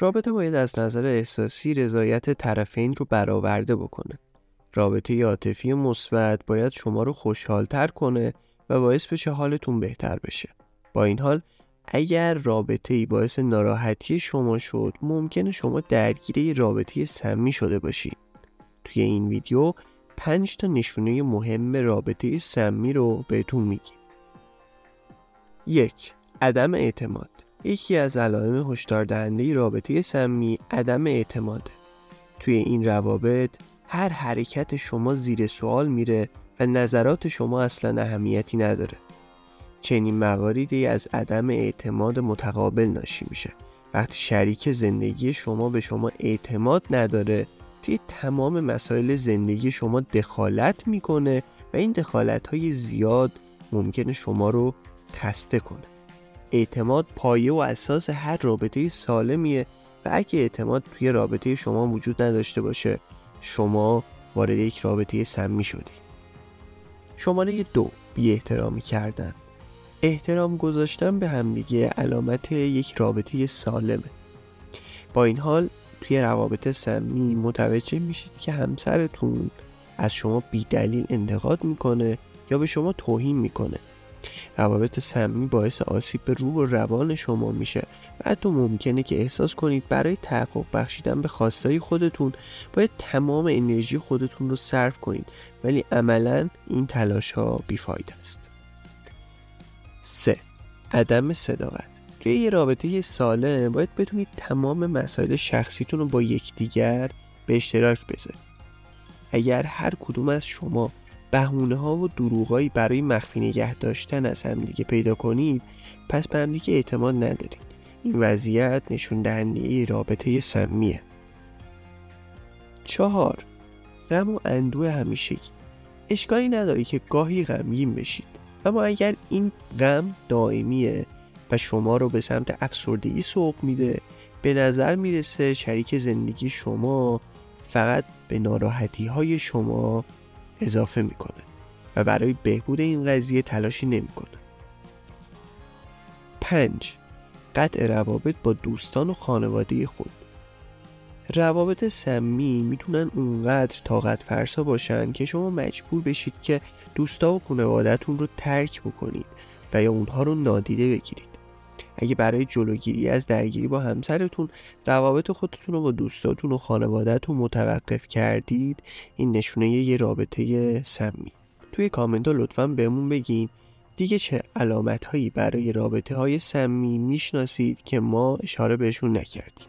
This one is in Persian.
رابطه باید از نظر احساسی رضایت طرفین رو برآورده بکنه. رابطه عاطفی مثبت باید شما رو خوشحال‌تر کنه و باعث بشه حالتون بهتر بشه. با این حال اگر رابطه‌ای باعث ناراحتی شما شد، ممکنه شما درگیر یه رابطه سمی شده باشید. توی این ویدیو 5 تا نشونه مهم رابطه سمی رو بهتون میگیم. 1. عدم اعتماد. یکی از علائم هشدار دهنده رابطه سمی عدم اعتماده. توی این روابط هر حرکت شما زیر سوال میره و نظرات شما اصلا اهمیتی نداره. چنین مواردی از عدم اعتماد متقابل ناشی میشه. وقتی شریک زندگی شما به شما اعتماد نداره، توی تمام مسائل زندگی شما دخالت میکنه و این دخالت‌های زیاد ممکنه شما رو خسته کنه. اعتماد پایه و اساس هر رابطه سالمیه و اگه اعتماد توی رابطه شما وجود نداشته باشه، شما وارد یک رابطه سمی شدی. شماره 2. بی احترامی کردن. احترام گذاشتن به همدیگه علامت یک رابطه سالمه. با این حال توی روابط سمی متوجه میشید که همسرتون از شما بی دلیل انتقاد میکنه یا به شما توهین میکنه. روابط سمی باعث آسیب به روح و روان شما میشه و حتی ممکنه که احساس کنید برای تحقق بخشیدن به خواستهای خودتون باید تمام انرژی خودتون رو صرف کنید، ولی عملاً این تلاش ها بیفایده است. 3. عدم صداقت. توی یه رابطه سالم باید بتونید تمام مسائل شخصیتون رو با یکدیگر به اشتراک بذارید. اگر هر کدوم از شما بهونه‌ها و دروغایی برای مخفی نگه داشتن از همدیگه پیدا کنید، پس به همدیگه اعتماد ندارید. این وضعیت نشون دهنده رابطه سمیه. 4. غم و اندوه همیشگی. اشکالی نداره که گاهی غمگین بشید، اما اگر این غم دائمیه و شما رو به سمت افسردگی سوق میده، به نظر میرسه شریک زندگی شما فقط به ناراحتی های شما اضافه میکنه و برای بهبود این قضیه تلاشی نمیکنه. 5. قطع روابط با دوستان و خانواده خود. روابط سمی میتونن اونقدر طاقت فرسا باشن که شما مجبور بشید که دوستا و خانواده‌تون رو ترک بکنید و یا اونها رو نادیده بگیرید. اگه برای جلوگیری از درگیری با همسرتون روابط خودتون رو با دوستاتون و خانواده‌تون متوقف کردید، این نشونه یه رابطه سمی. توی کامنت ها لطفاً بهمون بگین دیگه چه علامت هایی برای رابطه های سمی میشناسید که ما اشاره بهشون نکردیم.